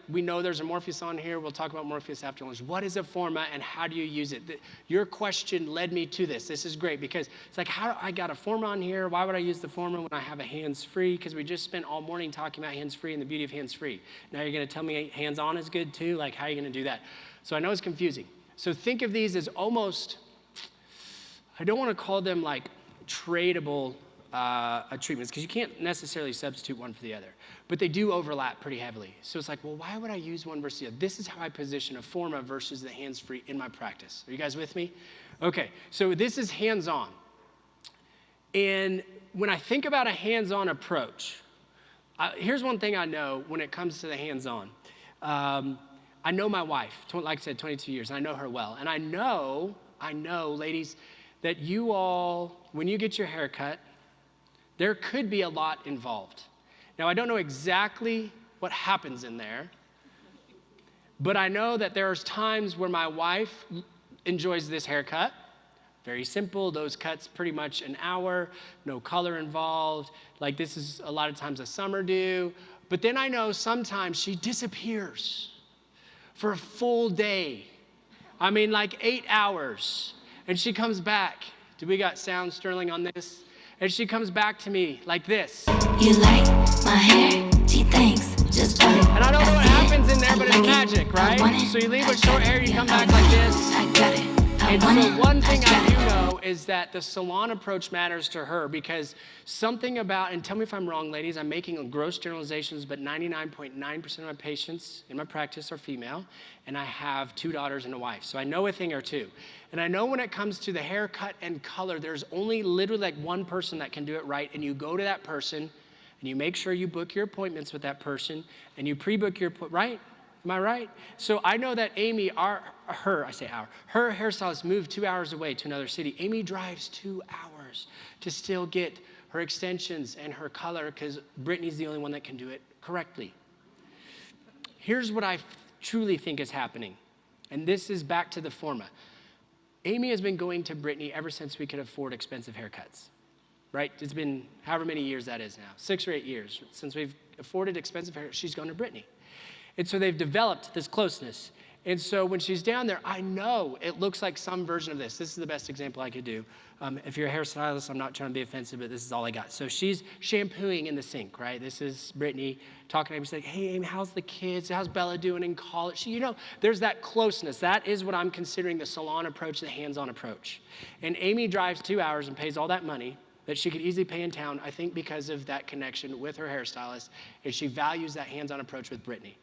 we know there's a Morpheus on here. We'll talk about Morpheus after lunch. What is a Forma and how do you use it? Your question led me to this. This is great because it's like, I got a Forma on here. Why would I use the Forma when I have a hands-free? Because we just spent all morning talking about hands-free and the beauty of hands-free. Now you're going to tell me hands-on is good too? Like, how are you going to do that? So I know it's confusing. So think of these as almost, I don't want to call them like tradable treatments, because you can't necessarily substitute one for the other, but they do overlap pretty heavily. So it's like, well, why would I use one versus the other? This is how I position a Forma versus the hands-free in my practice. Are you guys with me? Okay, so this is hands-on. And when I think about a hands-on approach, here's one thing I know when it comes to the hands-on. I know my wife, like I said, 22 years, and I know her well. And I know, ladies, that you all, when you get your hair cut, there could be a lot involved. Now, I don't know exactly what happens in there, but I know that there's times where my wife enjoys this haircut. Very simple, those cuts pretty much an hour, no color involved. Like this is a lot of times a summer do. But then I know sometimes she disappears for a full day. I mean, like 8 hours. And she comes back. Do we got sound, Sterling, on this? And she comes back to me like this. You like my hair? Gee, thanks. Just put it. And I don't know what happens in there, but it's magic, right? So you leave with short hair, you come back like this. I got it. And so one thing I do know is that the salon approach matters to her because something about, and tell me if I'm wrong, ladies, I'm making gross generalizations, but 99.9% of my patients in my practice are female, and I have 2 daughters and a wife. So I know a thing or two. And I know when it comes to the haircut and color, there's only literally like one person that can do it right, and you go to that person, and you make sure you book your appointments with that person, and you pre-book your, right? Am I right? So I know that Amy, her hairstylist moved 2 hours away to another city. Amy drives 2 hours to still get her extensions and her color because Brittany's the only one that can do it correctly. Here's what I truly think is happening, and this is back to the Forma. Amy has been going to Brittany ever since we could afford expensive haircuts, right? It's been however many years that is now, 6 or 8 years. Since we've afforded expensive haircuts, she's gone to Brittany. And so they've developed this closeness. And so when she's down there, I know it looks like some version of this. This is the best example I could do. If you're a hairstylist, I'm not trying to be offensive, but this is all I got. So she's shampooing in the sink, right? This is Brittany talking to Amy. She's like, hey, Amy, how's the kids? How's Bella doing in college? You know, there's that closeness. That is what I'm considering the salon approach, the hands-on approach. And Amy drives 2 hours and pays all that money that she could easily pay in town, I think because of that connection with her hairstylist, and she values that hands-on approach with Brittany.